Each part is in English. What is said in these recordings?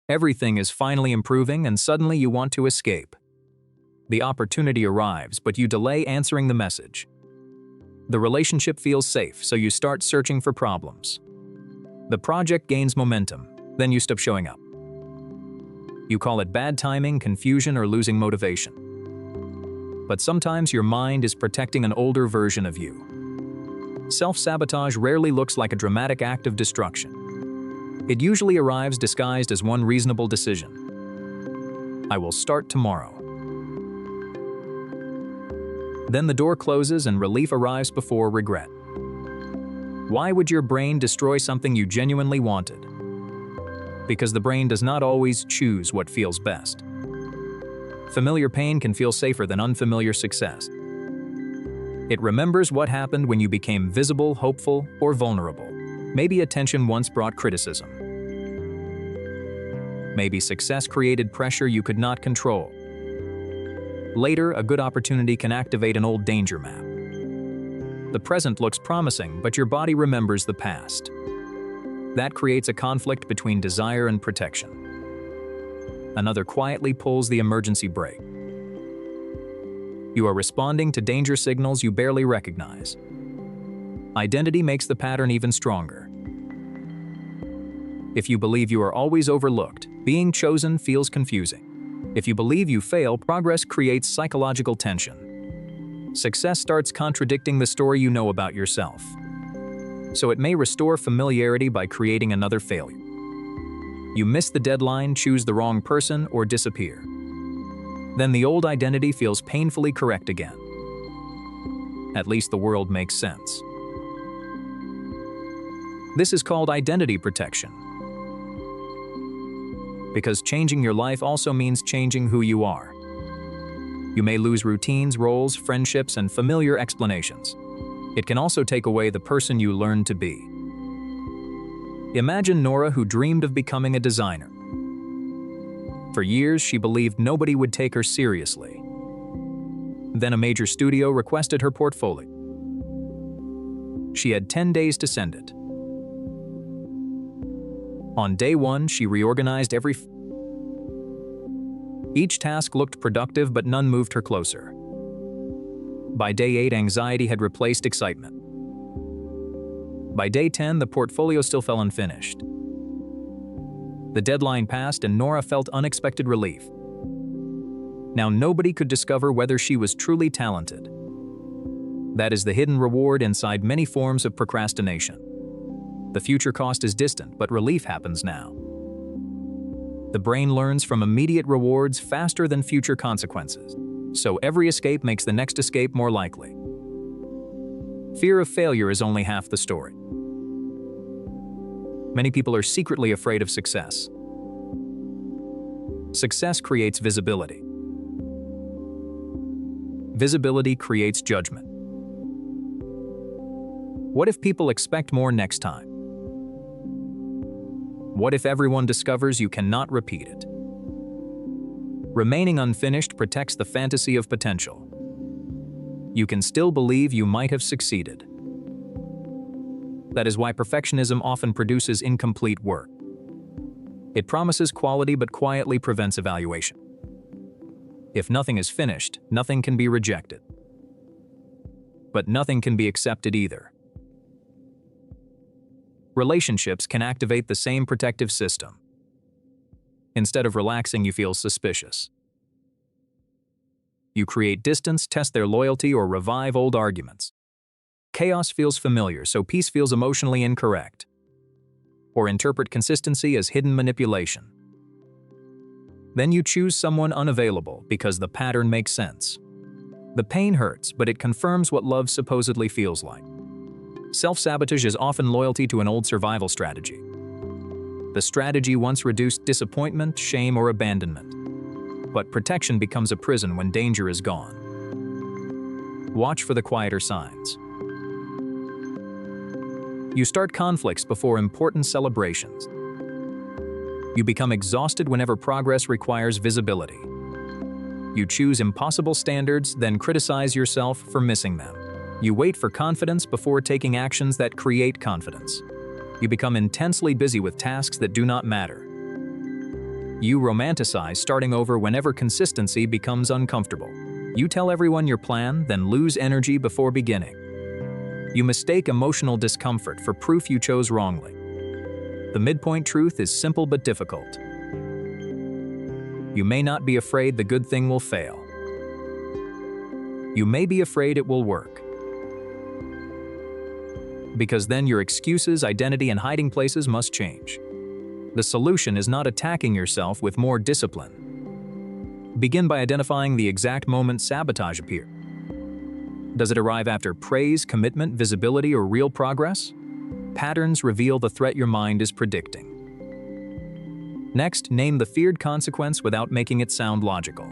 Everything is finally improving and suddenly you want to escape. The opportunity arrives, but you delay answering the message. The relationship feels safe, so you start searching for problems. The project gains momentum, then you stop showing up. You call it bad timing, confusion, or losing motivation. But sometimes your mind is protecting an older version of you. Self-sabotage rarely looks like a dramatic act of destruction. It usually arrives disguised as one reasonable decision. I will start tomorrow. Then the door closes and relief arrives before regret. Why would your brain destroy something you genuinely wanted? Because the brain does not always choose what feels best. Familiar pain can feel safer than unfamiliar success. It remembers what happened when you became visible, hopeful, or vulnerable. Maybe attention once brought criticism. Maybe success created pressure you could not control. Later, a good opportunity can activate an old danger map. The present looks promising, but your body remembers the past. That creates a conflict between desire and protection. Another quietly pulls the emergency brake. You are responding to danger signals you barely recognize. Identity makes the pattern even stronger. If you believe you are always overlooked, being chosen feels confusing. If you believe you fail, progress creates psychological tension. Success starts contradicting the story you know about yourself. So it may restore familiarity by creating another failure. You miss the deadline, choose the wrong person, or disappear. Then the old identity feels painfully correct again. At least the world makes sense. This is called identity protection. Because changing your life also means changing who you are. You may lose routines, roles, friendships, and familiar explanations. It can also take away the person you learned to be. Imagine Nora, who dreamed of becoming a designer. For years, she believed nobody would take her seriously. Then a major studio requested her portfolio. She had 10 days to send it. On day one, she reorganized each task looked productive, but none moved her closer. By day 8, anxiety had replaced excitement. By day 10, the portfolio still fell unfinished. The deadline passed and Nora felt unexpected relief. Now nobody could discover whether she was truly talented. That is the hidden reward inside many forms of procrastination. The future cost is distant, but relief happens now. The brain learns from immediate rewards faster than future consequences, so every escape makes the next escape more likely. Fear of failure is only half the story. Many people are secretly afraid of success. Success creates visibility. Visibility creates judgment. What if people expect more next time? What if everyone discovers you cannot repeat it? Remaining unfinished protects the fantasy of potential. You can still believe you might have succeeded. That is why perfectionism often produces incomplete work. It promises quality but quietly prevents evaluation. If nothing is finished, nothing can be rejected. But nothing can be accepted either. Relationships can activate the same protective system. Instead of relaxing, you feel suspicious. You create distance, test their loyalty, or revive old arguments. Chaos feels familiar, so peace feels emotionally incorrect. Or interpret consistency as hidden manipulation. Then you choose someone unavailable because the pattern makes sense. The pain hurts, but it confirms what love supposedly feels like. Self-sabotage is often loyalty to an old survival strategy. The strategy once reduced disappointment, shame, or abandonment. But protection becomes a prison when danger is gone. Watch for the quieter signs. You start conflicts before important celebrations. You become exhausted whenever progress requires visibility. You choose impossible standards, then criticize yourself for missing them. You wait for confidence before taking actions that create confidence. You become intensely busy with tasks that do not matter. You romanticize starting over whenever consistency becomes uncomfortable. You tell everyone your plan, then lose energy before beginning. You mistake emotional discomfort for proof you chose wrongly. The midpoint truth is simple but difficult. You may not be afraid the good thing will fail. You may be afraid it will work. Because then your excuses, identity, and hiding places must change. The solution is not attacking yourself with more discipline. Begin by identifying the exact moment sabotage appears. Does it arrive after praise, commitment, visibility, or real progress? Patterns reveal the threat your mind is predicting. Next, name the feared consequence without making it sound logical.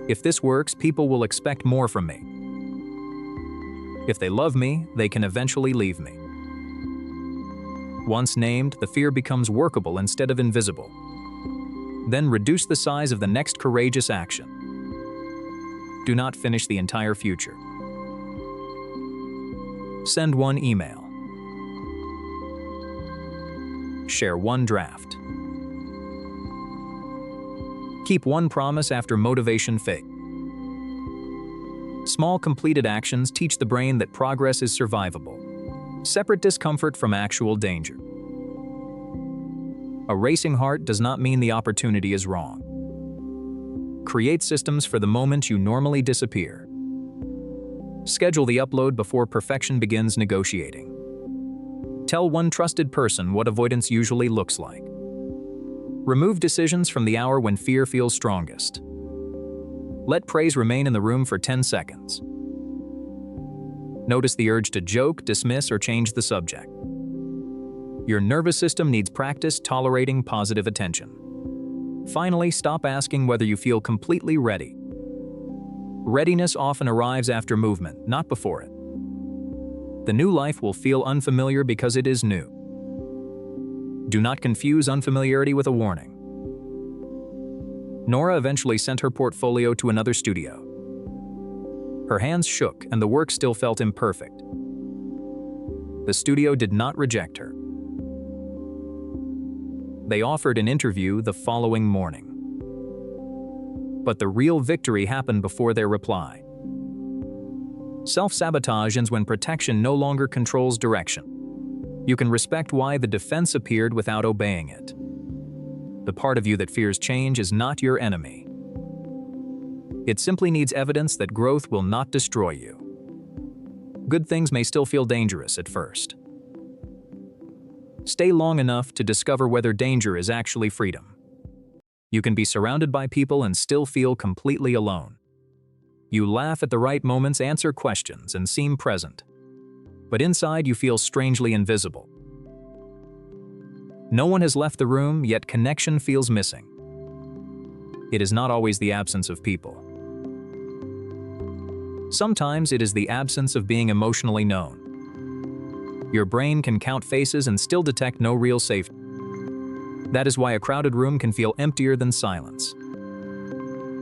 If this works, people will expect more from me. If they love me, they can eventually leave me. Once named, the fear becomes workable instead of invisible. Then reduce the size of the next courageous action. Do not finish the entire future. Send one email. Share one draft. Keep one promise after motivation fades. Small completed actions teach the brain that progress is survivable. Separate discomfort from actual danger. A racing heart does not mean the opportunity is wrong. Create systems for the moment you normally disappear. Schedule the upload before perfection begins negotiating. Tell one trusted person what avoidance usually looks like. Remove decisions from the hour when fear feels strongest. Let praise remain in the room for 10 seconds. Notice the urge to joke, dismiss, or change the subject. Your nervous system needs practice tolerating positive attention. Finally, stop asking whether you feel completely ready. Readiness often arrives after movement, not before it. The new life will feel unfamiliar because it is new. Do not confuse unfamiliarity with a warning. Nora eventually sent her portfolio to another studio. Her hands shook and the work still felt imperfect. The studio did not reject her. They offered an interview the following morning. But the real victory happened before their reply. Self-sabotage ends when protection no longer controls direction. You can respect why the defense appeared without obeying it. The part of you that fears change is not your enemy. It simply needs evidence that growth will not destroy you. Good things may still feel dangerous at first. Stay long enough to discover whether danger is actually freedom. You can be surrounded by people and still feel completely alone. You laugh at the right moments, answer questions, and seem present. But inside you feel strangely invisible. No one has left the room, yet connection feels missing. It is not always the absence of people. Sometimes it is the absence of being emotionally known. Your brain can count faces and still detect no real safety. That is why a crowded room can feel emptier than silence.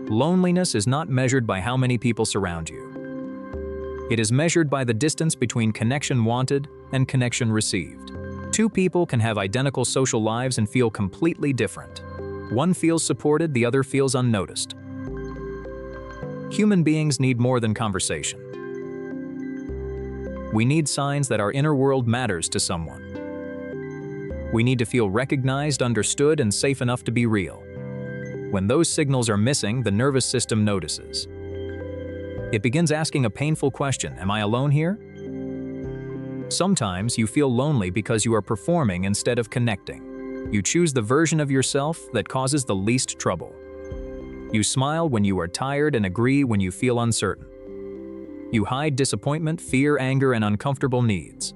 Loneliness is not measured by how many people surround you. It is measured by the distance between connection wanted and connection received. Two people can have identical social lives and feel completely different. One feels supported, the other feels unnoticed. Human beings need more than conversation. We need signs that our inner world matters to someone. We need to feel recognized, understood, and safe enough to be real. When those signals are missing, the nervous system notices. It begins asking a painful question: am I alone here? Sometimes you feel lonely because you are performing instead of connecting. You choose the version of yourself that causes the least trouble. You smile when you are tired and agree when you feel uncertain. You hide disappointment, fear, anger, and uncomfortable needs.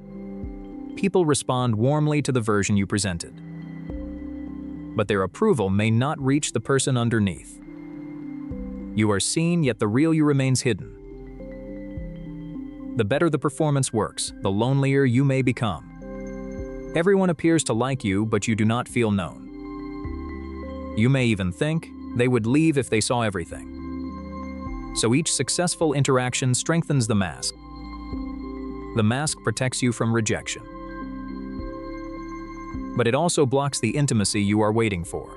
People respond warmly to the version you presented. But their approval may not reach the person underneath. You are seen, yet the real you remains hidden. The better the performance works, the lonelier you may become. Everyone appears to like you, but you do not feel known. You may even think they would leave if they saw everything. So each successful interaction strengthens the mask. The mask protects you from rejection. But it also blocks the intimacy you are waiting for.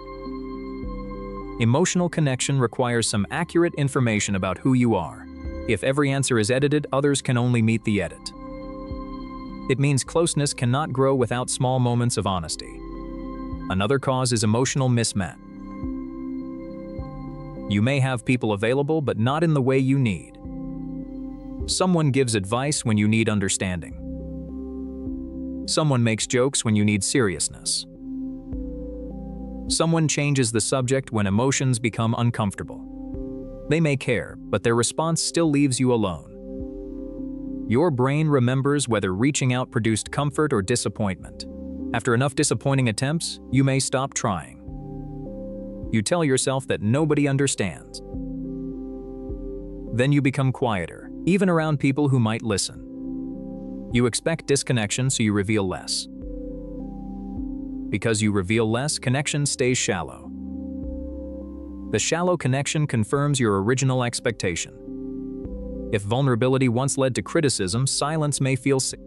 Emotional connection requires some accurate information about who you are. If every answer is edited, others can only meet the edit. It means closeness cannot grow without small moments of honesty. Another cause is emotional mismatch. You may have people available, but not in the way you need. Someone gives advice when you need understanding. Someone makes jokes when you need seriousness. Someone changes the subject when emotions become uncomfortable. They may care, but their response still leaves you alone. Your brain remembers whether reaching out produced comfort or disappointment. After enough disappointing attempts, you may stop trying. You tell yourself that nobody understands. Then you become quieter, even around people who might listen. You expect disconnection, so you reveal less. Because you reveal less, connection stays shallow. The shallow connection confirms your original expectation. If vulnerability once led to criticism, silence may feel safe.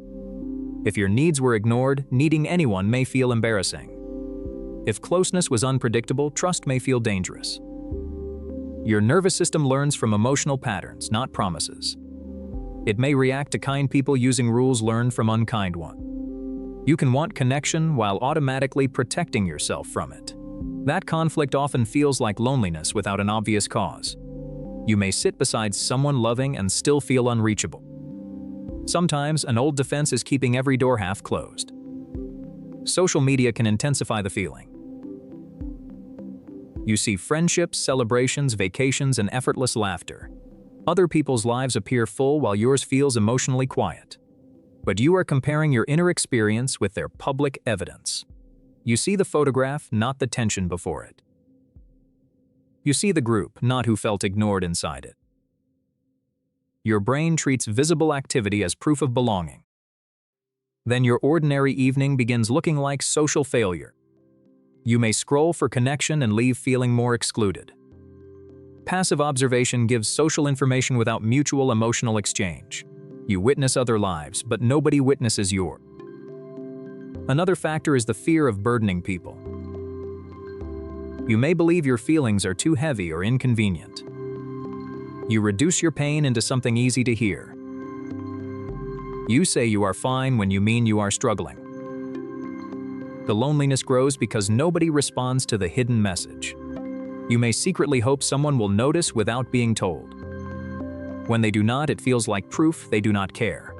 If your needs were ignored, needing anyone may feel embarrassing. If closeness was unpredictable, trust may feel dangerous. Your nervous system learns from emotional patterns, not promises. It may react to kind people using rules learned from unkind ones. You can want connection while automatically protecting yourself from it. That conflict often feels like loneliness without an obvious cause. You may sit beside someone loving and still feel unreachable. Sometimes an old defense is keeping every door half closed. Social media can intensify the feeling. You see friendships, celebrations, vacations, and effortless laughter. Other people's lives appear full while yours feels emotionally quiet. But you are comparing your inner experience with their public evidence. You see the photograph, not the tension before it. You see the group, not who felt ignored inside it. Your brain treats visible activity as proof of belonging. Then your ordinary evening begins looking like social failure. You may scroll for connection and leave feeling more excluded. Passive observation gives social information without mutual emotional exchange. You witness other lives, but nobody witnesses yours. Another factor is the fear of burdening people. You may believe your feelings are too heavy or inconvenient. You reduce your pain into something easy to hear. You say you are fine when you mean you are struggling. The loneliness grows because nobody responds to the hidden message. You may secretly hope someone will notice without being told. When they do not, it feels like proof they do not care.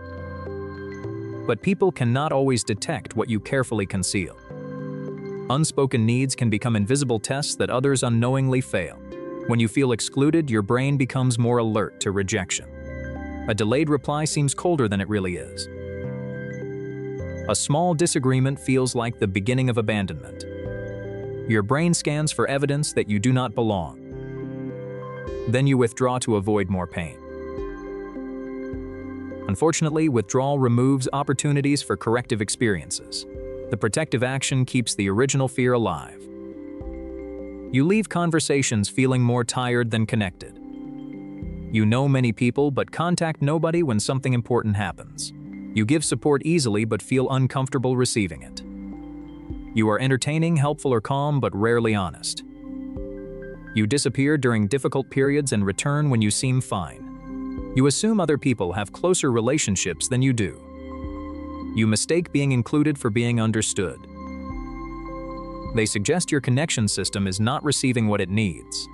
But people cannot always detect what you carefully conceal. Unspoken needs can become invisible tests that others unknowingly fail. When you feel excluded, your brain becomes more alert to rejection. A delayed reply seems colder than it really is. A small disagreement feels like the beginning of abandonment. Your brain scans for evidence that you do not belong. Then you withdraw to avoid more pain. Unfortunately, withdrawal removes opportunities for corrective experiences. The protective action keeps the original fear alive. You leave conversations feeling more tired than connected. You know many people but contact nobody when something important happens. You give support easily but feel uncomfortable receiving it. You are entertaining, helpful, or calm but rarely honest. You disappear during difficult periods and return when you seem fine. You assume other people have closer relationships than you do. You mistake being included for being understood. They suggest your connection system is not receiving what it needs.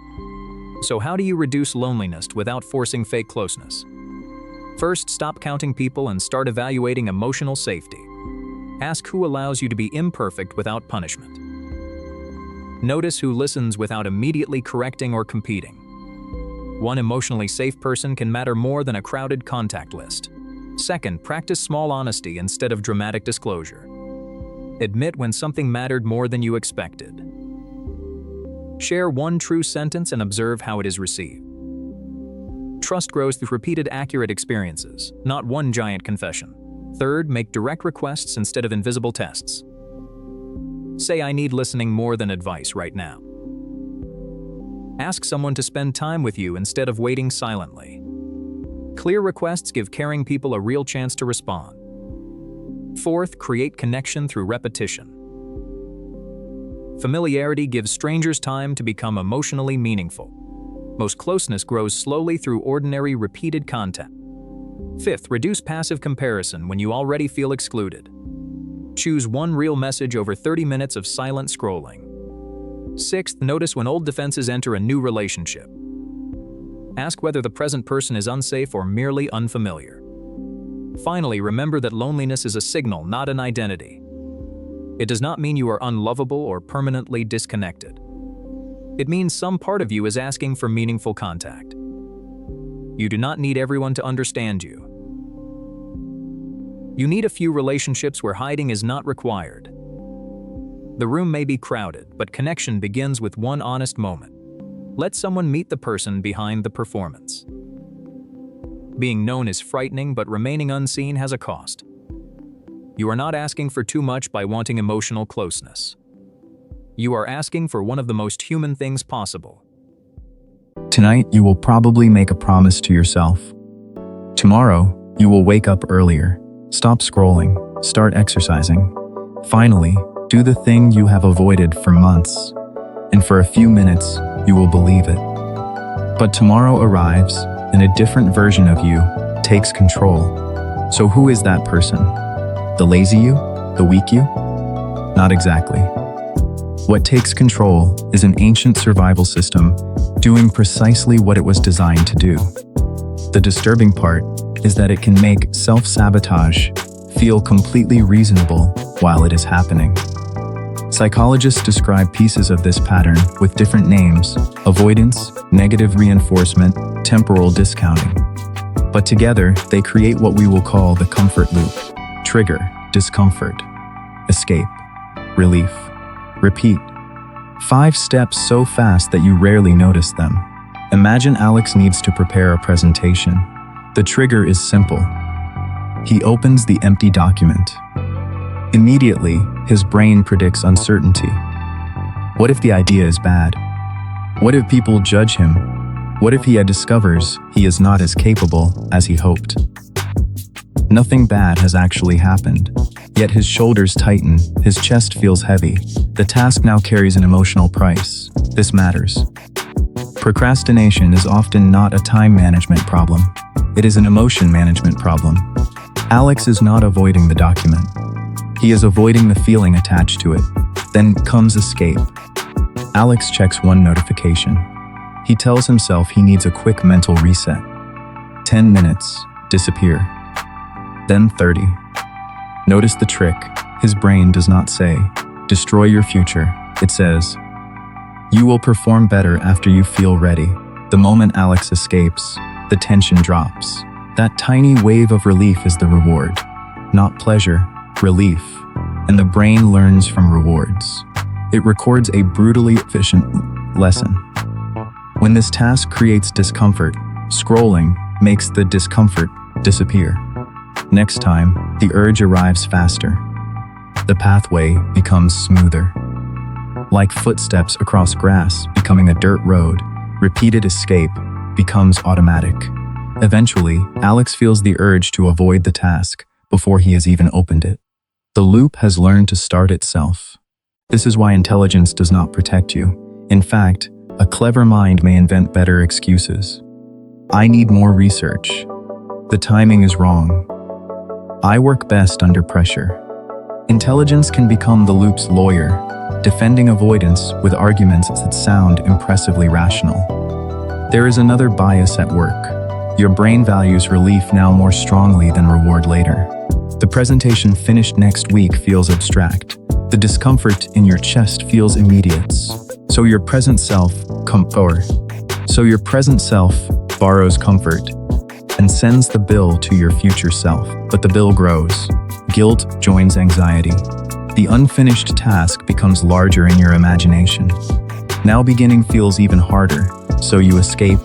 So how do you reduce loneliness without forcing fake closeness? First, stop counting people and start evaluating emotional safety. Ask who allows you to be imperfect without punishment. Notice who listens without immediately correcting or competing. One emotionally safe person can matter more than a crowded contact list. Second, practice small honesty instead of dramatic disclosure. Admit when something mattered more than you expected. Share one true sentence and observe how it is received. Trust grows through repeated accurate experiences, not one giant confession. Third, make direct requests instead of invisible tests. Say, "I need listening more than advice right now." Ask someone to spend time with you instead of waiting silently. Clear requests give caring people a real chance to respond. Fourth, create connection through repetition. Familiarity gives strangers time to become emotionally meaningful. Most closeness grows slowly through ordinary, repeated contact. Fifth, reduce passive comparison when you already feel excluded. Choose one real message over 30 minutes of silent scrolling. Sixth, notice when old defenses enter a new relationship. Ask whether the present person is unsafe or merely unfamiliar. Finally, remember that loneliness is a signal, not an identity. It does not mean you are unlovable or permanently disconnected. It means some part of you is asking for meaningful contact. You do not need everyone to understand you. You need a few relationships where hiding is not required. The room may be crowded, but connection begins with one honest moment. Let someone meet the person behind the performance. Being known is frightening, but remaining unseen has a cost. You are not asking for too much by wanting emotional closeness. You are asking for one of the most human things possible. Tonight, you will probably make a promise to yourself. Tomorrow, you will wake up earlier, stop scrolling, start exercising. Finally, do the thing you have avoided for months. And for a few minutes, you will believe it. But tomorrow arrives, and a different version of you takes control. So who is that person? The lazy you? The weak you? Not exactly. What takes control is an ancient survival system doing precisely what it was designed to do. The disturbing part is that it can make self-sabotage feel completely reasonable while it is happening. Psychologists describe pieces of this pattern with different names: avoidance, negative reinforcement, temporal discounting. But together, they create what we will call the comfort loop. Trigger, discomfort. Escape, relief. Repeat. 5 steps so fast that you rarely notice them. Imagine Alex needs to prepare a presentation. The trigger is simple. He opens the empty document. Immediately, his brain predicts uncertainty. What if the idea is bad? What if people judge him? What if he discovers he is not as capable as he hoped? Nothing bad has actually happened. Yet his shoulders tighten, his chest feels heavy. The task now carries an emotional price. This matters. Procrastination is often not a time management problem. It is an emotion management problem. Alex is not avoiding the document. He is avoiding the feeling attached to it. Then comes escape. Alex checks one notification. He tells himself he needs a quick mental reset. 10 minutes, disappear. Then 30. Notice the trick. His brain does not say, "Destroy your future." It says, "You will perform better after you feel ready." The moment Alex escapes, the tension drops. That tiny wave of relief is the reward. Not pleasure, relief. And the brain learns from rewards. It records a brutally efficient lesson. When this task creates discomfort, scrolling makes the discomfort disappear. Next time, the urge arrives faster. The pathway becomes smoother. Like footsteps across grass becoming a dirt road, repeated escape becomes automatic. Eventually, Alex feels the urge to avoid the task before he has even opened it. The loop has learned to start itself. This is why intelligence does not protect you. In fact, a clever mind may invent better excuses. I need more research. The timing is wrong. I work best under pressure. Intelligence can become the loop's lawyer, defending avoidance with arguments that sound impressively rational. There is another bias at work. Your brain values relief now more strongly than reward later. The presentation finished next week feels abstract. The discomfort in your chest feels immediate. So your present self borrows comfort and sends the bill to your future self. But the bill grows. Guilt joins anxiety. The unfinished task becomes larger in your imagination. Now beginning feels even harder, so you escape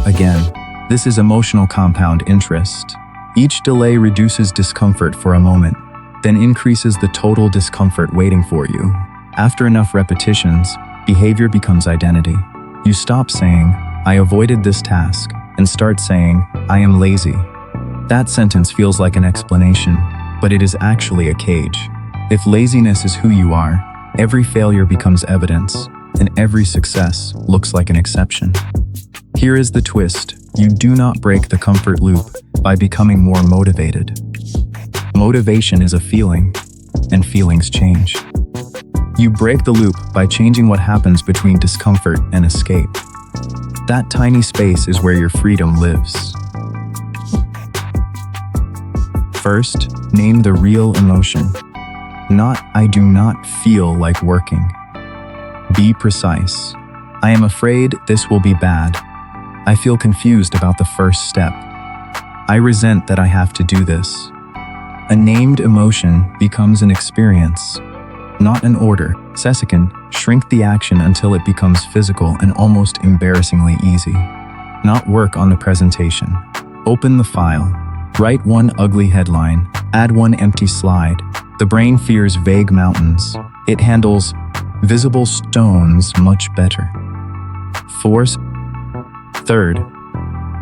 again. This is emotional compound interest. Each delay reduces discomfort for a moment, then increases the total discomfort waiting for you. After enough repetitions, behavior becomes identity. You stop saying, "I avoided this task," and start saying, "I am lazy." That sentence feels like an explanation, but it is actually a cage. If laziness is who you are, Every failure becomes evidence, and every success looks like an exception. Here is the twist. You do not break the comfort loop by becoming more motivated. Motivation is a feeling, and feelings change. You break the loop by changing what happens between discomfort and escape. That tiny space is where your freedom lives. First, name the real emotion. Not, "I do not feel like working." Be precise. "I am afraid this will be bad. I feel confused about the first step. I resent that I have to do this." A named emotion becomes an experience, not an order. Second, shrink the action until it becomes physical and almost embarrassingly easy. Not work on the presentation. Open the file. Write one ugly headline. Add one empty slide. The brain fears vague mountains. It handles visible stones much better. Third,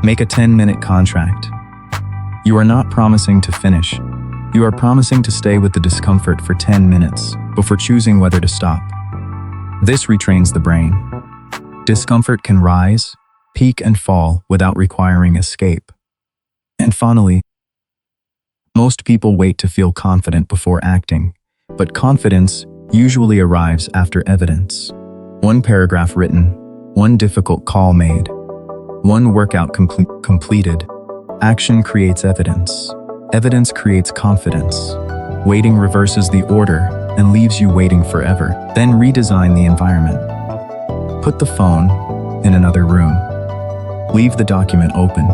make a 10-minute contract. You are not promising to finish. You are promising to stay with the discomfort for 10 minutes before choosing whether to stop. This retrains the brain. Discomfort can rise, peak, and fall without requiring escape. And finally, most people wait to feel confident before acting, but confidence usually arrives after evidence. One paragraph written, one difficult call made, one workout completed. Action creates evidence. Evidence creates confidence. Waiting reverses the order and leaves you waiting forever. Then redesign the environment. Put the phone in another room. Leave the document open.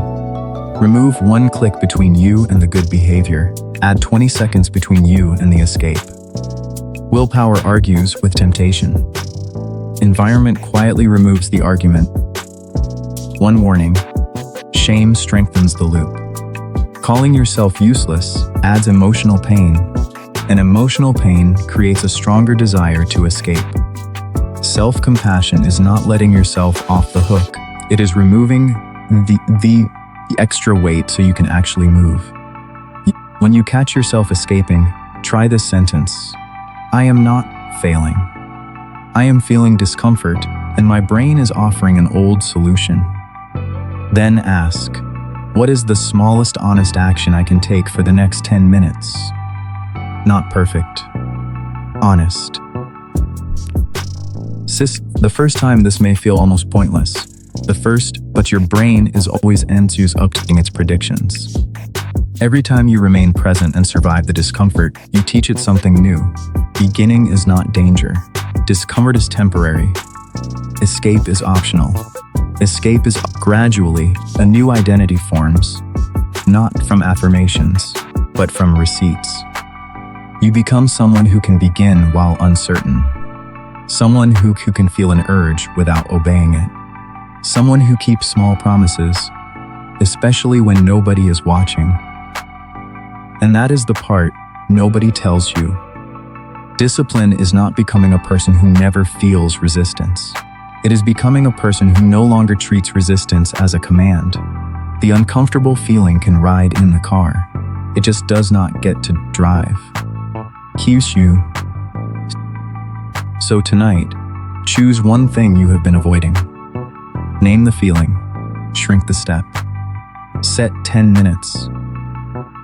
Remove one click between you and the good behavior. Add 20 seconds between you and the escape. Willpower argues with temptation. Environment quietly removes the argument. One warning: shame strengthens the loop. Calling yourself useless adds emotional pain, and emotional pain creates a stronger desire to escape. Self-compassion is not letting yourself off the hook. It is removing the extra weight so you can actually move. When you catch yourself escaping, try this sentence: "I am not failing. I am feeling discomfort, and my brain is offering an old solution." Then ask, what is the smallest honest action I can take for the next 10 minutes? Not perfect. Honest. The first time this may feel almost pointless. But your brain is always updating its predictions. Every time you remain present and survive the discomfort, you teach it something new. Beginning is not danger. Discomfort is temporary. Escape is optional. Escape is gradually, a new identity forms, not from affirmations, but from receipts. You become someone who can begin while uncertain. Someone who can feel an urge without obeying it. Someone who keeps small promises, especially when nobody is watching. And that is the part nobody tells you. Discipline is not becoming a person who never feels resistance. It is becoming a person who no longer treats resistance as a command. The uncomfortable feeling can ride in the car. It just does not get to drive. Kyushu. So tonight, choose one thing you have been avoiding. Name the feeling. Shrink the step. Set 10 minutes.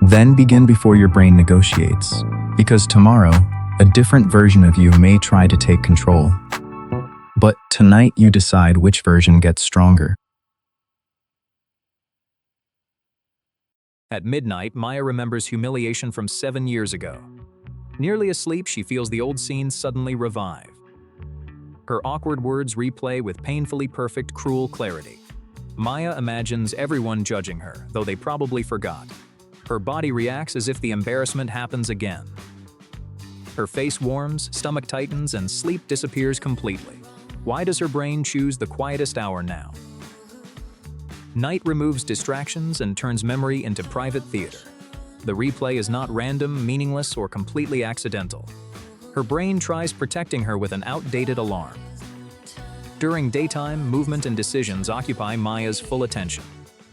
Then begin before your brain negotiates, because tomorrow, a different version of you may try to take control. But tonight you decide which version gets stronger. At midnight, Maya remembers humiliation from 7 years ago. Nearly asleep, she feels the old scenes suddenly revive. Her awkward words replay with painfully perfect, cruel clarity. Maya imagines everyone judging her, though they probably forgot. Her body reacts as if the embarrassment happens again. Her face warms, stomach tightens, and sleep disappears completely. Why does her brain choose the quietest hour now? Night removes distractions and turns memory into private theater. The replay is not random, meaningless, or completely accidental. Her brain tries protecting her with an outdated alarm. During daytime, movement and decisions occupy Maya's full attention.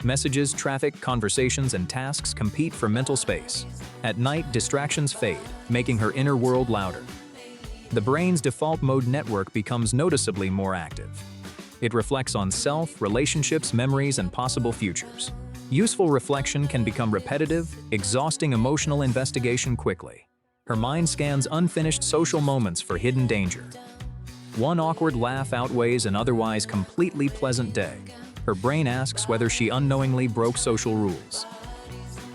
Messages, traffic, conversations, and tasks compete for mental space. At night, distractions fade, making her inner world louder. The brain's default mode network becomes noticeably more active. It reflects on self, relationships, memories, and possible futures. Useful reflection can become repetitive, exhausting emotional investigation quickly. Her mind scans unfinished social moments for hidden danger. One awkward laugh outweighs an otherwise completely pleasant day. Her brain asks whether she unknowingly broke social rules.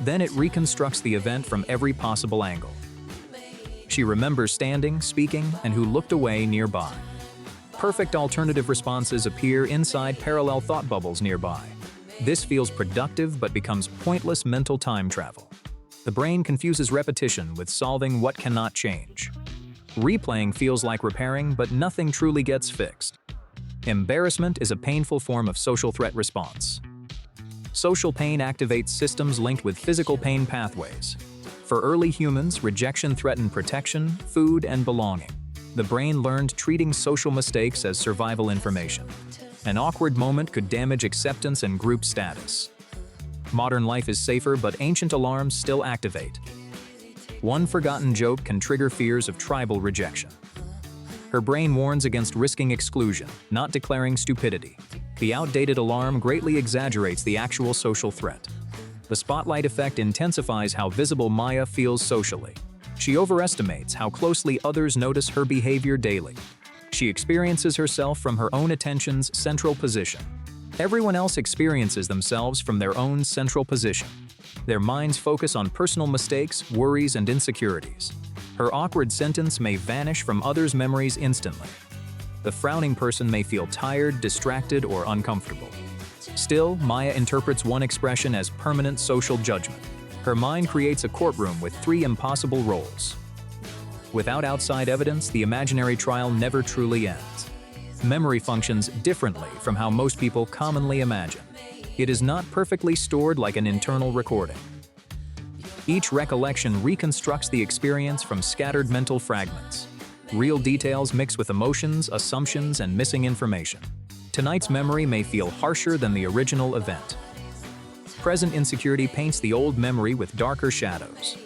Then it reconstructs the event from every possible angle. She remembers standing, speaking, and who looked away nearby. Perfect alternative responses appear inside parallel thought bubbles nearby. This feels productive but becomes pointless mental time travel. The brain confuses repetition with solving what cannot change. Replaying feels like repairing, but nothing truly gets fixed. Embarrassment is a painful form of social threat response. Social pain activates systems linked with physical pain pathways. For early humans, rejection threatened protection, food, and belonging. The brain learned treating social mistakes as survival information. An awkward moment could damage acceptance and group status. Modern life is safer, but ancient alarms still activate. One forgotten joke can trigger fears of tribal rejection. Her brain warns against risking exclusion, not declaring stupidity. The outdated alarm greatly exaggerates the actual social threat. The spotlight effect intensifies how visible Maya feels socially. She overestimates how closely others notice her behavior daily. She experiences herself from her own attention's central position. Everyone else experiences themselves from their own central position. Their minds focus on personal mistakes, worries, and insecurities. Her awkward sentence may vanish from others' memories instantly. The frowning person may feel tired, distracted, or uncomfortable. Still, Maya interprets one expression as permanent social judgment. Her mind creates a courtroom with 3 impossible roles. Without outside evidence, the imaginary trial never truly ends. Memory functions differently from how most people commonly imagine. It is not perfectly stored like an internal recording. Each recollection reconstructs the experience from scattered mental fragments. Real details mix with emotions, assumptions, and missing information. Tonight's memory may feel harsher than the original event. Present insecurity paints the old memory with darker shadows.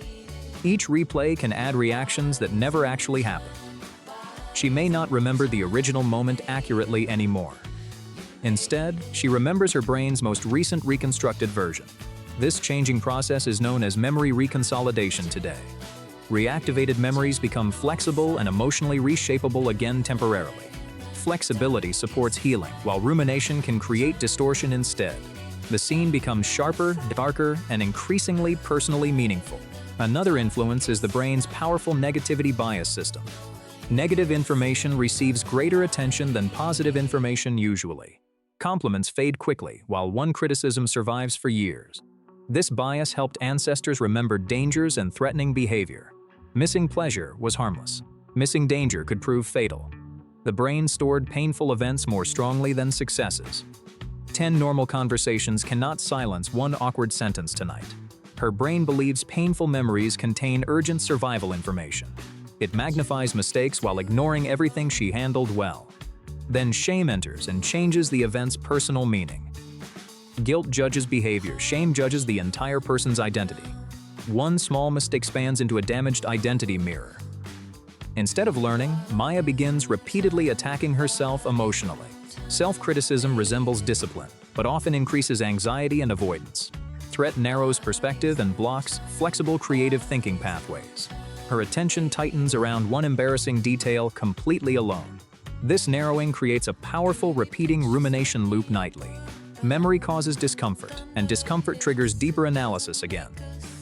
Each replay can add reactions that never actually happened. She may not remember the original moment accurately anymore. Instead, she remembers her brain's most recent reconstructed version. This changing process is known as memory reconsolidation today. Reactivated memories become flexible and emotionally reshapable again temporarily. Flexibility supports healing, while rumination can create distortion instead. The scene becomes sharper, darker, and increasingly personally meaningful. Another influence is the brain's powerful negativity bias system. Negative information receives greater attention than positive information usually. Compliments fade quickly, while one criticism survives for years. This bias helped ancestors remember dangers and threatening behavior. Missing pleasure was harmless. Missing danger could prove fatal. The brain stored painful events more strongly than successes. 10 normal conversations cannot silence one awkward sentence tonight. Her brain believes painful memories contain urgent survival information. It magnifies mistakes while ignoring everything she handled well. Then shame enters and changes the event's personal meaning. Guilt judges behavior, shame judges the entire person's identity. One small mistake expands into a damaged identity mirror. Instead of learning, Maya begins repeatedly attacking herself emotionally. Self-criticism resembles discipline, but often increases anxiety and avoidance. Threat narrows perspective and blocks flexible creative thinking pathways. Her attention tightens around one embarrassing detail completely alone. This narrowing creates a powerful repeating rumination loop nightly. Memory causes discomfort, and discomfort triggers deeper analysis again.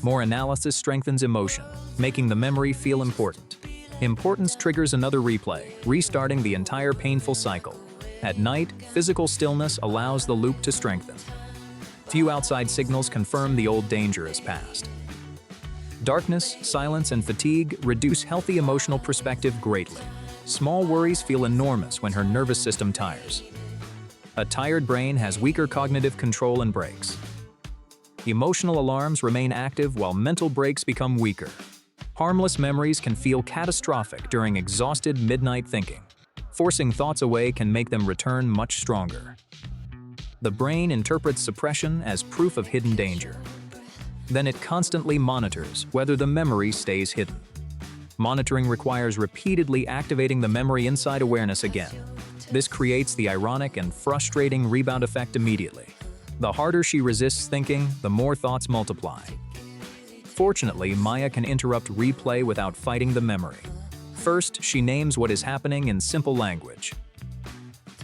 More analysis strengthens emotion, making the memory feel important. Importance triggers another replay, restarting the entire painful cycle. At night, physical stillness allows the loop to strengthen. Few outside signals confirm the old danger is past. Darkness, silence, and fatigue reduce healthy emotional perspective greatly. Small worries feel enormous when her nervous system tires. A tired brain has weaker cognitive control and brakes. Emotional alarms remain active while mental brakes become weaker. Harmless memories can feel catastrophic during exhausted midnight thinking. Forcing thoughts away can make them return much stronger. The brain interprets suppression as proof of hidden danger. Then it constantly monitors whether the memory stays hidden. Monitoring requires repeatedly activating the memory inside awareness again. This creates the ironic and frustrating rebound effect immediately. The harder she resists thinking, the more thoughts multiply. Fortunately, Maya can interrupt replay without fighting the memory. First, she names what is happening in simple language.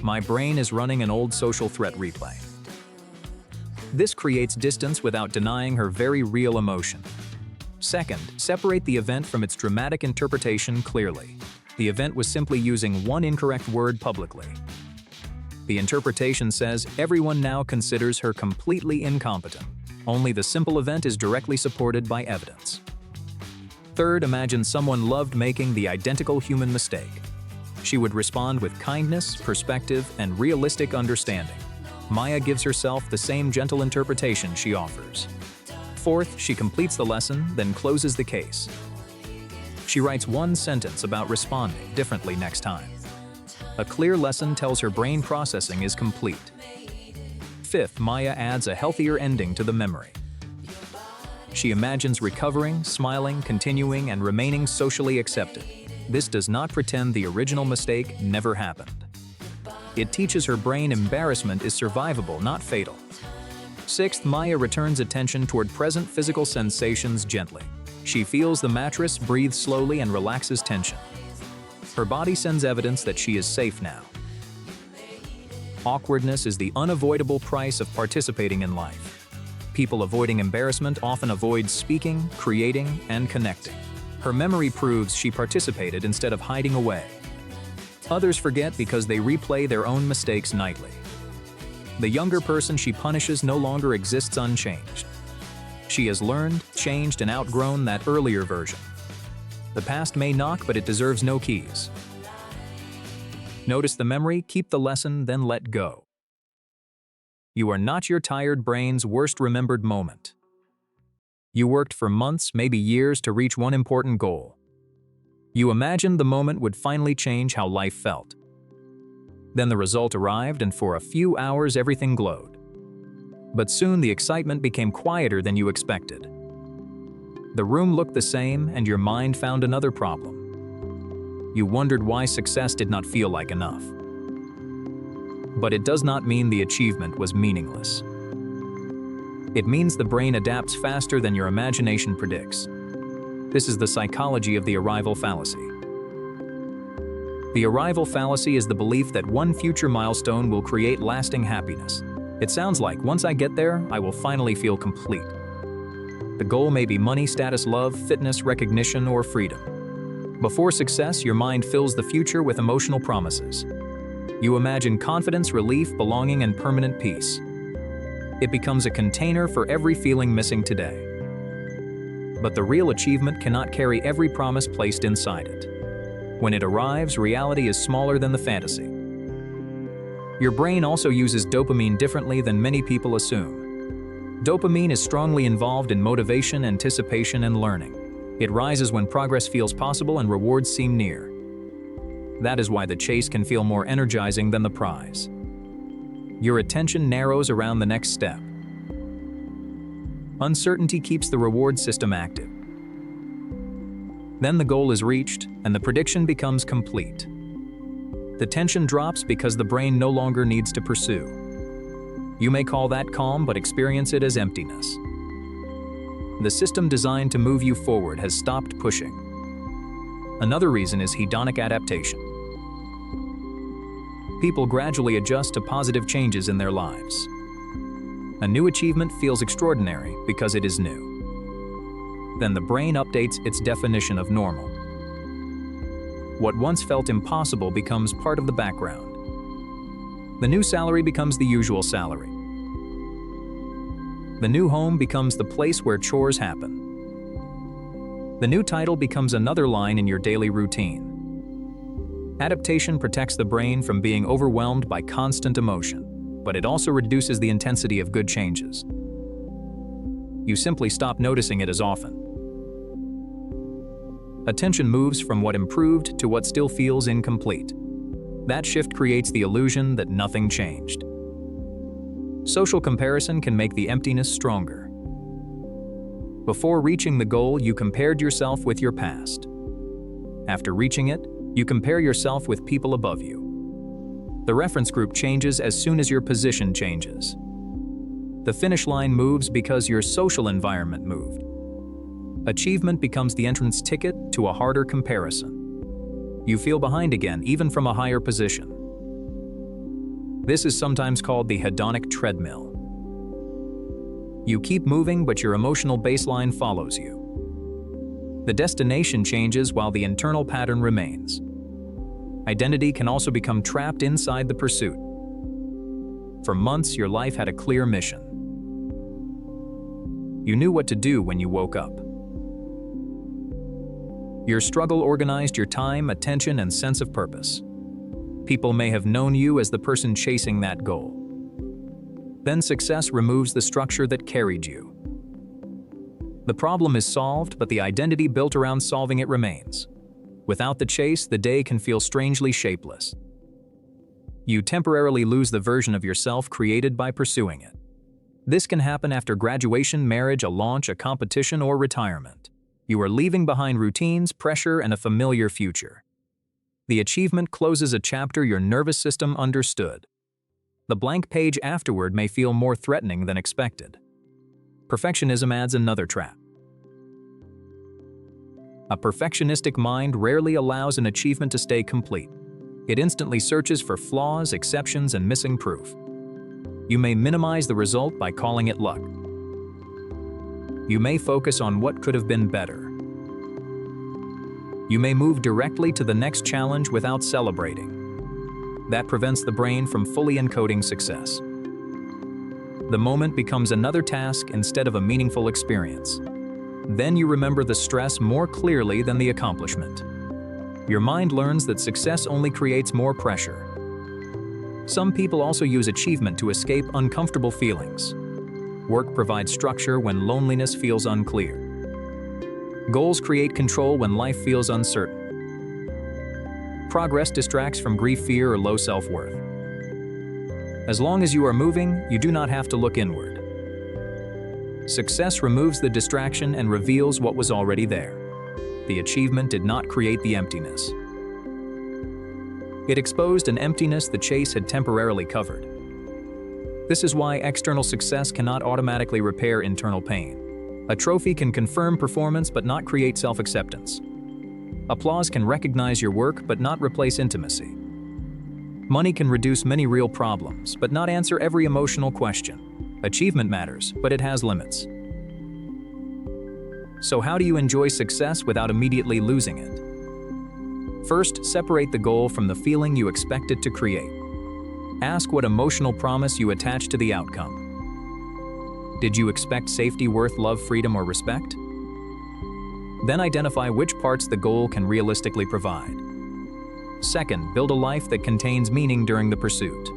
My brain is running an old social threat replay. This creates distance without denying her very real emotion. Second, separate the event from its dramatic interpretation clearly. The event was simply using one incorrect word publicly. The interpretation says everyone now considers her completely incompetent. Only the simple event is directly supported by evidence. Third, imagine someone loved making the identical human mistake. She would respond with kindness, perspective, and realistic understanding. Maya gives herself the same gentle interpretation she offers. Fourth, she completes the lesson, then closes the case. She writes one sentence about responding differently next time. A clear lesson tells her brain processing is complete. Fifth, Maya adds a healthier ending to the memory. She imagines recovering, smiling, continuing, and remaining socially accepted. This does not pretend the original mistake never happened. It teaches her brain embarrassment is survivable, not fatal. Sixth, Maya returns attention toward present physical sensations gently. She feels the mattress, breathes slowly, and relaxes tension. Her body sends evidence that she is safe now. Awkwardness is the unavoidable price of participating in life. People avoiding embarrassment often avoid speaking, creating, and connecting. Her memory proves she participated instead of hiding away. Others forget because they replay their own mistakes nightly. The younger person she punishes no longer exists unchanged. She has learned, changed, and outgrown that earlier version. The past may knock, but it deserves no keys. Notice the memory, keep the lesson, then let go. You are not your tired brain's worst remembered moment. You worked for months, maybe years, to reach one important goal. You imagined the moment would finally change how life felt. Then the result arrived, and for a few hours everything glowed. But soon the excitement became quieter than you expected. The room looked the same, and your mind found another problem. You wondered why success did not feel like enough. But it does not mean the achievement was meaningless. It means the brain adapts faster than your imagination predicts. This is the psychology of the arrival fallacy. The arrival fallacy is the belief that one future milestone will create lasting happiness. It sounds like, once I get there, I will finally feel complete. The goal may be money, status, love, fitness, recognition, or freedom. Before success, your mind fills the future with emotional promises. You imagine confidence, relief, belonging, and permanent peace. It becomes a container for every feeling missing today. But the real achievement cannot carry every promise placed inside it. When it arrives, reality is smaller than the fantasy. Your brain also uses dopamine differently than many people assume. Dopamine is strongly involved in motivation, anticipation, and learning. It rises when progress feels possible and rewards seem near. That is why the chase can feel more energizing than the prize. Your attention narrows around the next step. Uncertainty keeps the reward system active. Then the goal is reached, and the prediction becomes complete. The tension drops because the brain no longer needs to pursue. You may call that calm, but experience it as emptiness. The system designed to move you forward has stopped pushing. Another reason is hedonic adaptation. People gradually adjust to positive changes in their lives. A new achievement feels extraordinary because it is new. Then the brain updates its definition of normal. What once felt impossible becomes part of the background. The new salary becomes the usual salary. The new home becomes the place where chores happen. The new title becomes another line in your daily routine. Adaptation protects the brain from being overwhelmed by constant emotion, but it also reduces the intensity of good changes. You simply stop noticing it as often. Attention moves from what improved to what still feels incomplete. That shift creates the illusion that nothing changed. Social comparison can make the emptiness stronger. Before reaching the goal, you compared yourself with your past. After reaching it, you compare yourself with people above you. The reference group changes as soon as your position changes. The finish line moves because your social environment moved. Achievement becomes the entrance ticket to a harder comparison. You feel behind again, even from a higher position. This is sometimes called the hedonic treadmill. You keep moving, but your emotional baseline follows you. The destination changes while the internal pattern remains. Identity can also become trapped inside the pursuit. For months, your life had a clear mission. You knew what to do when you woke up. Your struggle organized your time, attention, and sense of purpose. People may have known you as the person chasing that goal. Then success removes the structure that carried you. The problem is solved, but the identity built around solving it remains. Without the chase, the day can feel strangely shapeless. You temporarily lose the version of yourself created by pursuing it. This can happen after graduation, marriage, a launch, a competition, or retirement. You are leaving behind routines, pressure, and a familiar future. The achievement closes a chapter your nervous system understood. The blank page afterward may feel more threatening than expected. Perfectionism adds another trap. A perfectionistic mind rarely allows an achievement to stay complete. It instantly searches for flaws, exceptions, and missing proof. You may minimize the result by calling it luck. You may focus on what could have been better. You may move directly to the next challenge without celebrating. That prevents the brain from fully encoding success. The moment becomes another task instead of a meaningful experience. Then you remember the stress more clearly than the accomplishment. Your mind learns that success only creates more pressure. Some people also use achievement to escape uncomfortable feelings. Work provides structure when loneliness feels unclear. Goals create control when life feels uncertain. Progress distracts from grief, fear, or low self-worth. As long as you are moving, you do not have to look inward. Success removes the distraction and reveals what was already there. The achievement did not create the emptiness. It exposed an emptiness the chase had temporarily covered. This is why external success cannot automatically repair internal pain. A trophy can confirm performance but not create self-acceptance. Applause can recognize your work but not replace intimacy. Money can reduce many real problems but not answer every emotional question. Achievement matters, but it has limits. So how do you enjoy success without immediately losing it? First, separate the goal from the feeling you expect it to create. Ask what emotional promise you attach to the outcome. Did you expect safety, worth, love, freedom, or respect? Then identify which parts the goal can realistically provide. Second, build a life that contains meaning during the pursuit.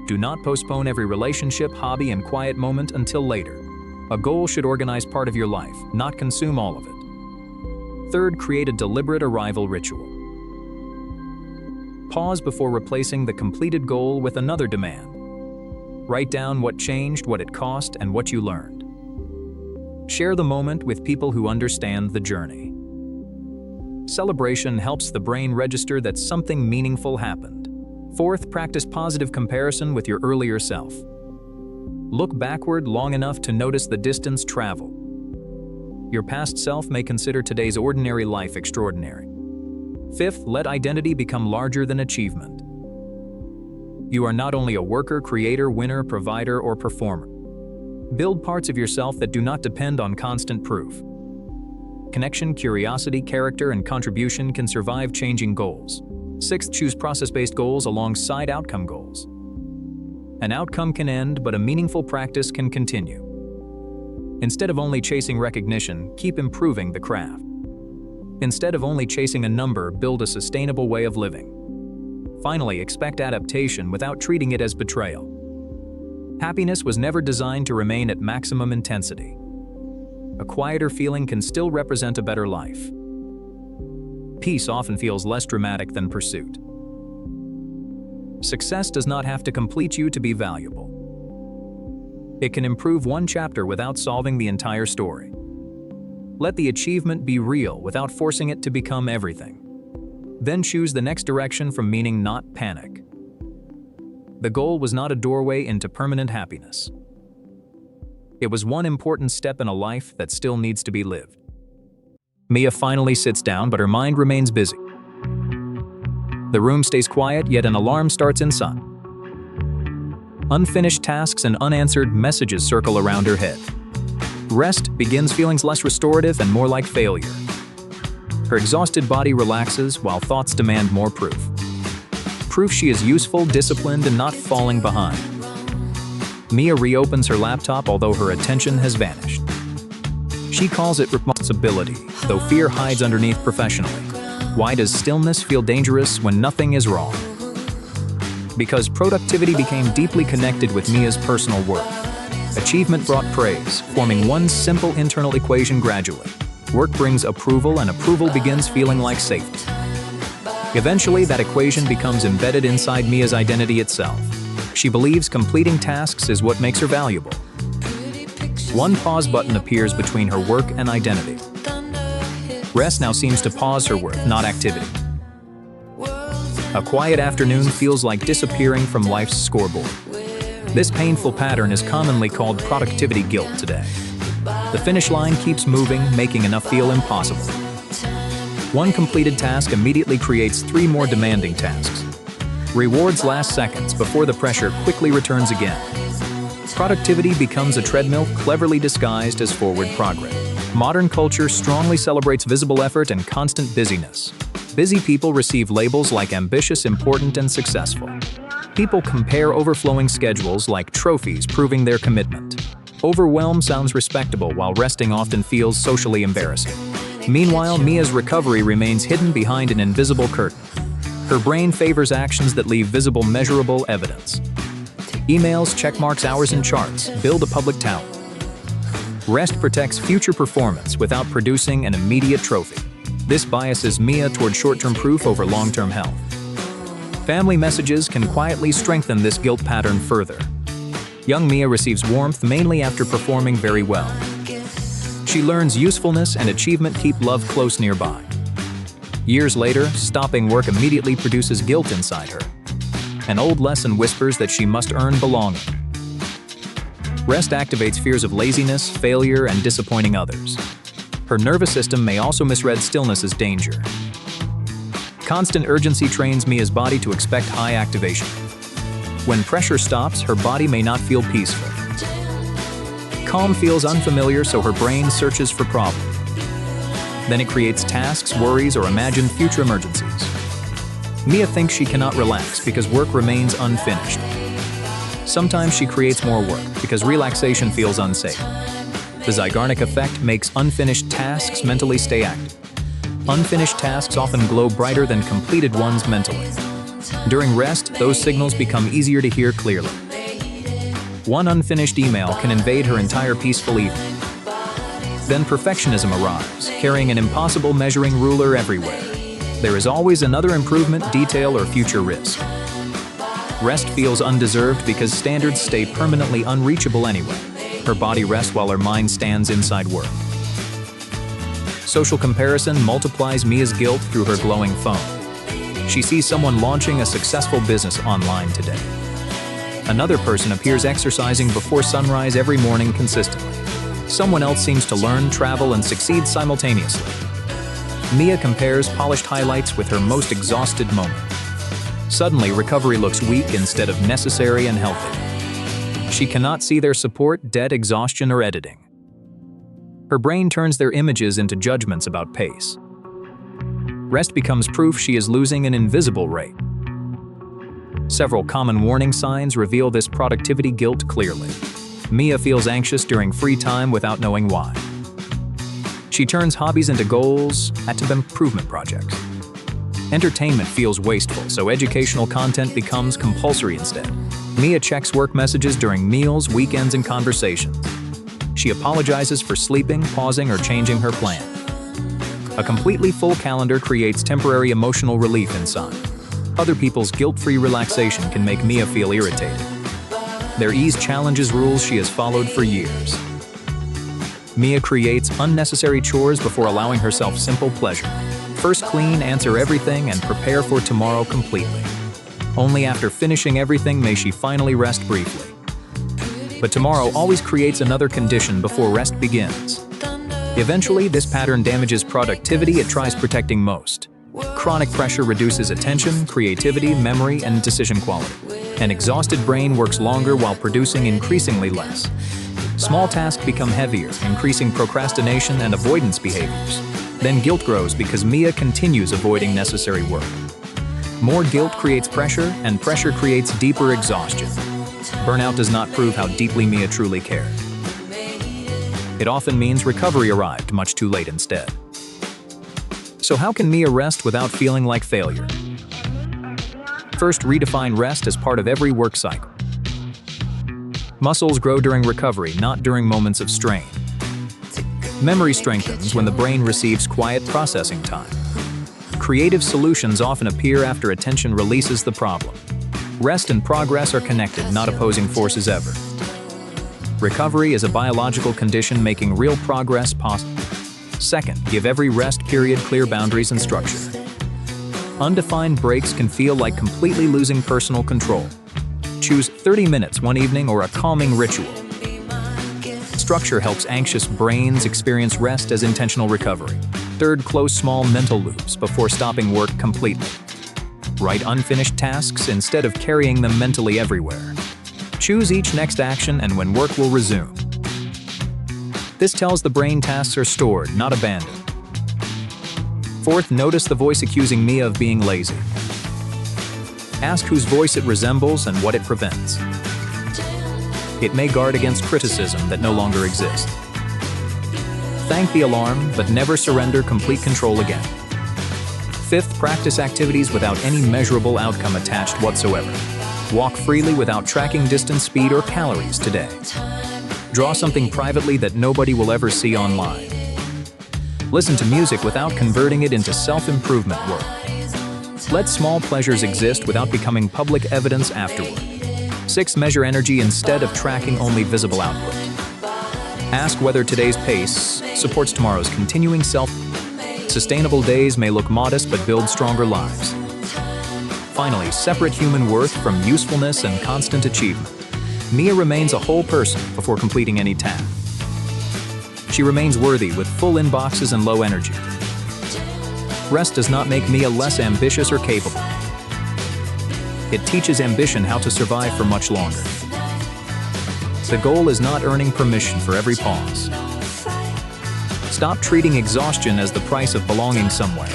Do not postpone every relationship, hobby, and quiet moment until later. A goal should organize part of your life, not consume all of it. Third, create a deliberate arrival ritual. Pause before replacing the completed goal with another demand. Write down what changed, what it cost, and what you learned. Share the moment with people who understand the journey. Celebration helps the brain register that something meaningful happened. Fourth, practice positive comparison with your earlier self. Look backward long enough to notice the distance traveled. Your past self may consider today's ordinary life extraordinary. Fifth, let identity become larger than achievement. You are not only a worker, creator, winner, provider, or performer. Build parts of yourself that do not depend on constant proof. Connection, curiosity, character, and contribution can survive changing goals. Sixth, choose process-based goals alongside outcome goals. An outcome can end, but a meaningful practice can continue. Instead of only chasing recognition, keep improving the craft. Instead of only chasing a number, build a sustainable way of living. Finally, expect adaptation without treating it as betrayal. Happiness was never designed to remain at maximum intensity. A quieter feeling can still represent a better life. Peace often feels less dramatic than pursuit. Success does not have to complete you to be valuable. It can improve one chapter without solving the entire story. Let the achievement be real without forcing it to become everything. Then choose the next direction from meaning, not panic. The goal was not a doorway into permanent happiness. It was one important step in a life that still needs to be lived. Mia finally sits down, but her mind remains busy. The room stays quiet, yet an alarm starts inside. Unfinished tasks and unanswered messages circle around her head. Rest begins feeling less restorative and more like failure. Her exhausted body relaxes while thoughts demand more proof. Proof she is useful, disciplined, and not falling behind. Mia reopens her laptop, although her attention has vanished. She calls it responsibility, though fear hides underneath professionally. Why does stillness feel dangerous when nothing is wrong? Because productivity became deeply connected with Mia's personal worth. Achievement brought praise, forming one simple internal equation gradually. Work brings approval, and approval begins feeling like safety. Eventually, that equation becomes embedded inside Mia's identity itself. She believes completing tasks is what makes her valuable. One pause button appears between her work and identity. Rest now seems to pause her worth, not activity. A quiet afternoon feels like disappearing from life's scoreboard. This painful pattern is commonly called productivity guilt today. The finish line keeps moving, making enough feel impossible. One completed task immediately creates 3 more demanding tasks. Rewards last seconds before the pressure quickly returns again. Productivity becomes a treadmill cleverly disguised as forward progress. Modern culture strongly celebrates visible effort and constant busyness. Busy people receive labels like ambitious, important, and successful. People compare overflowing schedules like trophies proving their commitment. Overwhelm sounds respectable, while resting often feels socially embarrassing. Meanwhile, Mia's recovery remains hidden behind an invisible curtain. Her brain favors actions that leave visible, measurable evidence. Emails, checkmarks, hours, and charts build a public talent. Rest protects future performance without producing an immediate trophy. This biases Mia toward short-term proof over long-term health. Family messages can quietly strengthen this guilt pattern further. Young Mia receives warmth mainly after performing very well. She learns usefulness and achievement keep love close nearby. Years later, stopping work immediately produces guilt inside her. An old lesson whispers that she must earn belonging. Rest activates fears of laziness, failure, and disappointing others. Her nervous system may also misread stillness as danger. Constant urgency trains Mia's body to expect high activation. When pressure stops, her body may not feel peaceful. Calm feels unfamiliar, so her brain searches for problems. Then it creates tasks, worries, or imagined future emergencies. Mia thinks she cannot relax because work remains unfinished. Sometimes she creates more work because relaxation feels unsafe. The Zeigarnik effect makes unfinished tasks mentally stay active. Unfinished tasks often glow brighter than completed ones mentally. During rest, those signals become easier to hear clearly. One unfinished email can invade her entire peaceful evening. Then perfectionism arrives, carrying an impossible measuring ruler everywhere. There is always another improvement, detail, or future risk. Rest feels undeserved because standards stay permanently unreachable anyway. Her body rests while her mind stands inside work. Social comparison multiplies Mia's guilt through her glowing phone. She sees someone launching a successful business online today. Another person appears exercising before sunrise every morning consistently. Someone else seems to learn, travel, and succeed simultaneously. Mia compares polished highlights with her most exhausted moment. Suddenly, recovery looks weak instead of necessary and healthy. She cannot see their support, debt, exhaustion, or editing. Her brain turns their images into judgments about pace. Rest becomes proof she is losing an invisible rate. Several common warning signs reveal this productivity guilt clearly. Mia feels anxious during free time without knowing why. She turns hobbies into goals, into improvement projects. Entertainment feels wasteful, so educational content becomes compulsory instead. Mia checks work messages during meals, weekends, and conversations. She apologizes for sleeping, pausing, or changing her plan. A completely full calendar creates temporary emotional relief inside. Other people's guilt-free relaxation can make Mia feel irritated. Their ease challenges rules she has followed for years. Mia creates unnecessary chores before allowing herself simple pleasure. First clean, answer everything, and prepare for tomorrow completely. Only after finishing everything may she finally rest briefly. But tomorrow always creates another condition before rest begins. Eventually, this pattern damages productivity it tries protecting most. Chronic pressure reduces attention, creativity, memory, and decision quality. An exhausted brain works longer while producing increasingly less. Small tasks become heavier, increasing procrastination and avoidance behaviors. Then guilt grows because Mia continues avoiding necessary work. More guilt creates pressure, and pressure creates deeper exhaustion. Burnout does not prove how deeply Mia truly cared. It often means recovery arrived much too late instead. So how can Mia rest without feeling like failure? First, redefine rest as part of every work cycle. Muscles grow during recovery, not during moments of strain. Memory strengthens when the brain receives quiet processing time. Creative solutions often appear after attention releases the problem. Rest and progress are connected, not opposing forces ever. Recovery is a biological condition making real progress possible. Second, give every rest period clear boundaries and structure. Undefined breaks can feel like completely losing personal control. Choose 30 minutes one evening or a calming ritual. Structure helps anxious brains experience rest as intentional recovery. Third, close small mental loops before stopping work completely. Write unfinished tasks instead of carrying them mentally everywhere. Choose each next action and when work will resume. This tells the brain tasks are stored, not abandoned. Fourth, notice the voice accusing Mia of being lazy. Ask whose voice it resembles and what it prevents. It may guard against criticism that no longer exists. Thank the alarm, but never surrender complete control again. Fifth, practice activities without any measurable outcome attached whatsoever. Walk freely without tracking distance, speed, or calories today. Draw something privately that nobody will ever see online. Listen to music without converting it into self-improvement work. Let small pleasures exist without becoming public evidence afterward. 6, measure energy instead of tracking only visible output. Ask whether today's pace supports tomorrow's continuing Sustainable days may look modest but build stronger lives. Finally, separate human worth from usefulness and constant achievement. Mia remains a whole person before completing any task. She remains worthy with full inboxes and low energy. Rest does not make Mia less ambitious or capable. It teaches ambition how to survive for much longer. The goal is not earning permission for every pause. Stop treating exhaustion as the price of belonging somewhere.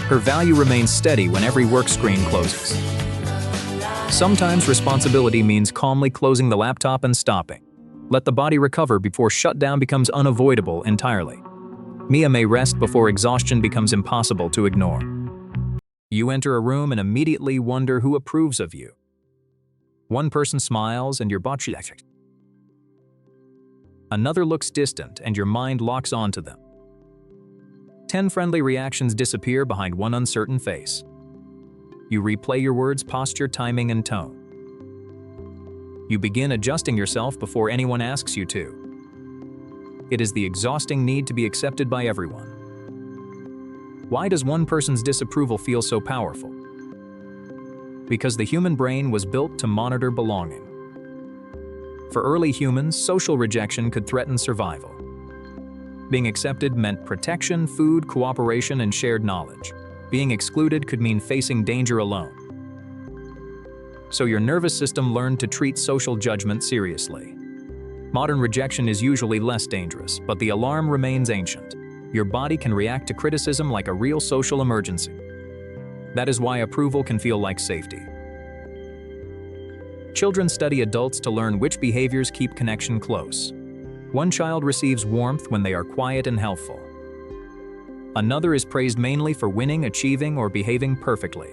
Her value remains steady when every work screen closes. Sometimes responsibility means calmly closing the laptop and stopping. Let the body recover before shutdown becomes unavoidable entirely. Mia may rest before exhaustion becomes impossible to ignore. You enter a room and immediately wonder who approves of you. One person smiles and your body. Another looks distant and your mind locks onto them. 10 friendly reactions disappear behind one uncertain face. You replay your words, posture, timing, and tone. You begin adjusting yourself before anyone asks you to. It is the exhausting need to be accepted by everyone. Why does one person's disapproval feel so powerful? Because the human brain was built to monitor belonging. For early humans, social rejection could threaten survival. Being accepted meant protection, food, cooperation, and shared knowledge. Being excluded could mean facing danger alone. So your nervous system learned to treat social judgment seriously. Modern rejection is usually less dangerous, but the alarm remains ancient. Your body can react to criticism like a real social emergency. That is why approval can feel like safety. Children study adults to learn which behaviors keep connection close. One child receives warmth when they are quiet and helpful. Another is praised mainly for winning, achieving, or behaving perfectly.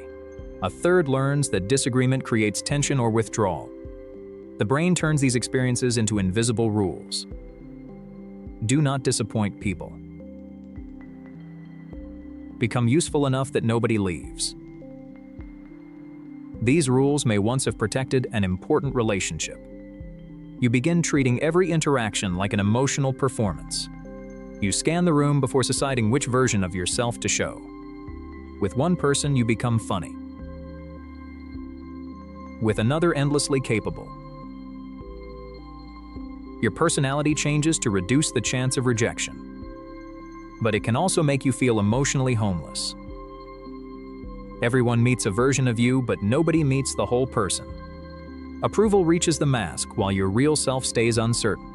A third learns that disagreement creates tension or withdrawal. The brain turns these experiences into invisible rules. Do not disappoint people. Become useful enough that nobody leaves. These rules may once have protected an important relationship. You begin treating every interaction like an emotional performance. You scan the room before deciding which version of yourself to show. With one person, you become funny. With another, endlessly capable. Your personality changes to reduce the chance of rejection. But it can also make you feel emotionally homeless. Everyone meets a version of you, but nobody meets the whole person. Approval reaches the mask while your real self stays uncertain.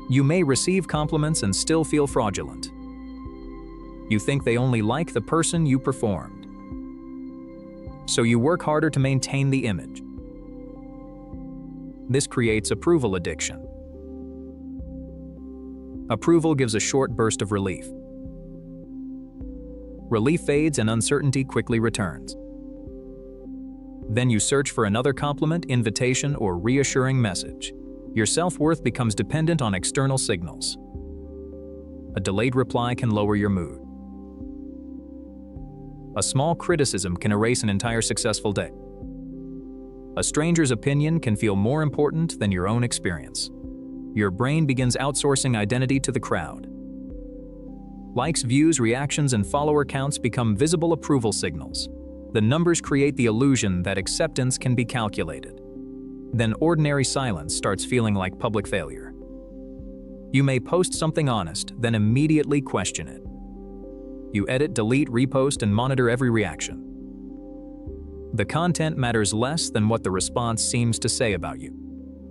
You may receive compliments and still feel fraudulent. You think they only like the person you performed. So you work harder to maintain the image. This creates approval addiction. Approval gives a short burst of relief. Relief fades and uncertainty quickly returns. Then you search for another compliment, invitation, or reassuring message. Your self-worth becomes dependent on external signals. A delayed reply can lower your mood. A small criticism can erase an entire successful day. A stranger's opinion can feel more important than your own experience. Your brain begins outsourcing identity to the crowd. Likes, views, reactions, and follower counts become visible approval signals. The numbers create the illusion that acceptance can be calculated. Then ordinary silence starts feeling like public failure. You may post something honest, then immediately question it. You edit, delete, repost, and monitor every reaction. The content matters less than what the response seems to say about you.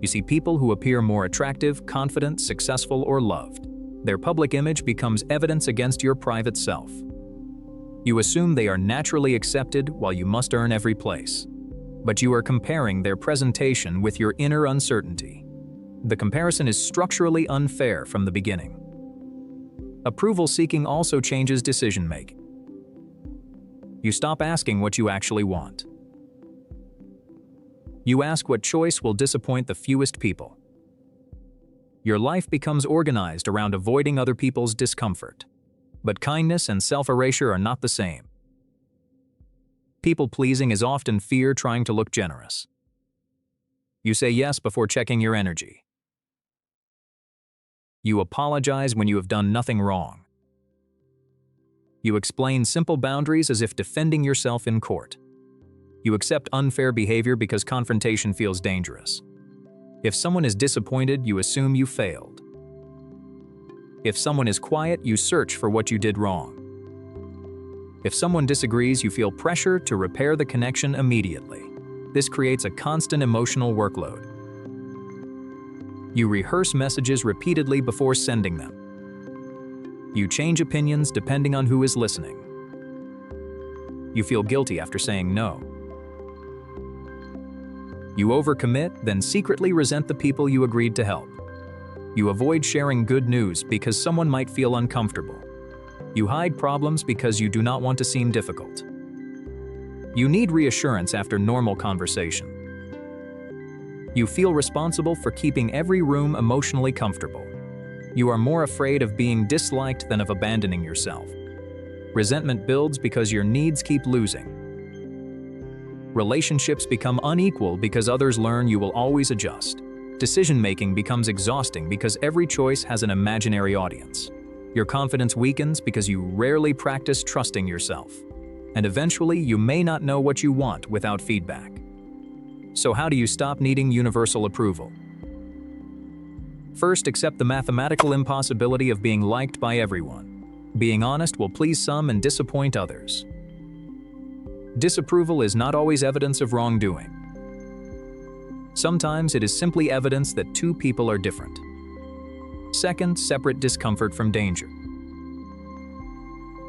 You see people who appear more attractive, confident, successful, or loved. Their public image becomes evidence against your private self. You assume they are naturally accepted while you must earn every place. But you are comparing their presentation with your inner uncertainty. The comparison is structurally unfair from the beginning. Approval seeking also changes decision-making. You stop asking what you actually want. You ask what choice will disappoint the fewest people. Your life becomes organized around avoiding other people's discomfort. But kindness and self-erasure are not the same. People-pleasing is often fear trying to look generous. You say yes before checking your energy. You apologize when you have done nothing wrong. You explain simple boundaries as if defending yourself in court. You accept unfair behavior because confrontation feels dangerous. If someone is disappointed, you assume you failed. If someone is quiet, you search for what you did wrong. If someone disagrees, you feel pressure to repair the connection immediately. This creates a constant emotional workload. You rehearse messages repeatedly before sending them. You change opinions depending on who is listening. You feel guilty after saying no. You overcommit, then secretly resent the people you agreed to help. You avoid sharing good news because someone might feel uncomfortable. You hide problems because you do not want to seem difficult. You need reassurance after normal conversation. You feel responsible for keeping every room emotionally comfortable. You are more afraid of being disliked than of abandoning yourself. Resentment builds because your needs keep losing. Relationships become unequal because others learn you will always adjust. Decision-making becomes exhausting because every choice has an imaginary audience. Your confidence weakens because you rarely practice trusting yourself. And eventually, you may not know what you want without feedback. So how do you stop needing universal approval? First, accept the mathematical impossibility of being liked by everyone. Being honest will please some and disappoint others. Disapproval is not always evidence of wrongdoing. Sometimes it is simply evidence that two people are different. Second, separate discomfort from danger.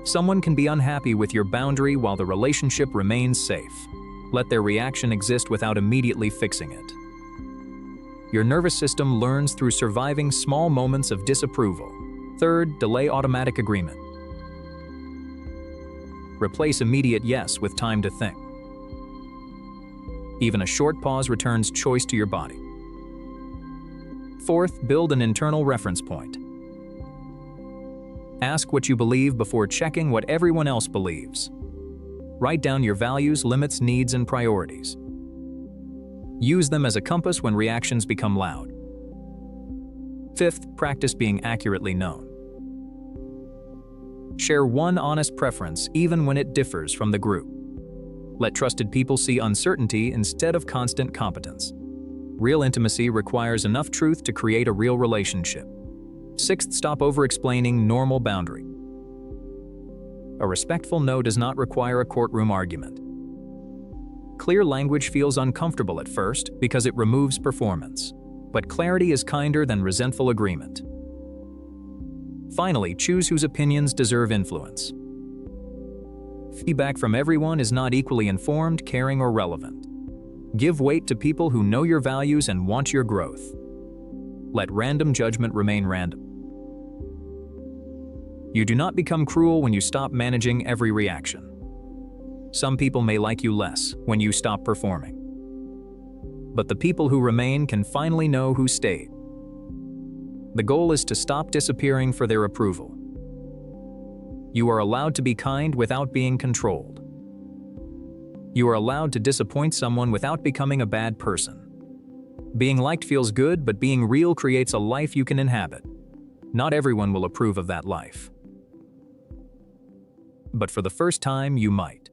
Someone can be unhappy with your boundary while the relationship remains safe. Let their reaction exist without immediately fixing it. Your nervous system learns through surviving small moments of disapproval. Third, delay automatic agreement. Replace immediate yes with time to think. Even a short pause returns choice to your body. Fourth, build an internal reference point. Ask what you believe before checking what everyone else believes. Write down your values, limits, needs, and priorities. Use them as a compass when reactions become loud. Fifth, practice being accurately known. Share one honest preference even when it differs from the group. Let trusted people see uncertainty instead of constant competence. Real intimacy requires enough truth to create a real relationship. Sixth, stop over-explaining normal boundary. A respectful no does not require a courtroom argument. Clear language feels uncomfortable at first because it removes performance, but clarity is kinder than resentful agreement. Finally, choose whose opinions deserve influence. Feedback from everyone is not equally informed, caring, or relevant. Give weight to people who know your values and want your growth. Let random judgment remain random. You do not become cruel when you stop managing every reaction. Some people may like you less when you stop performing. But the people who remain can finally know who stayed. The goal is to stop disappearing for their approval. You are allowed to be kind without being controlled. You are allowed to disappoint someone without becoming a bad person. Being liked feels good, but being real creates a life you can inhabit. Not everyone will approve of that life. But for the first time, you might.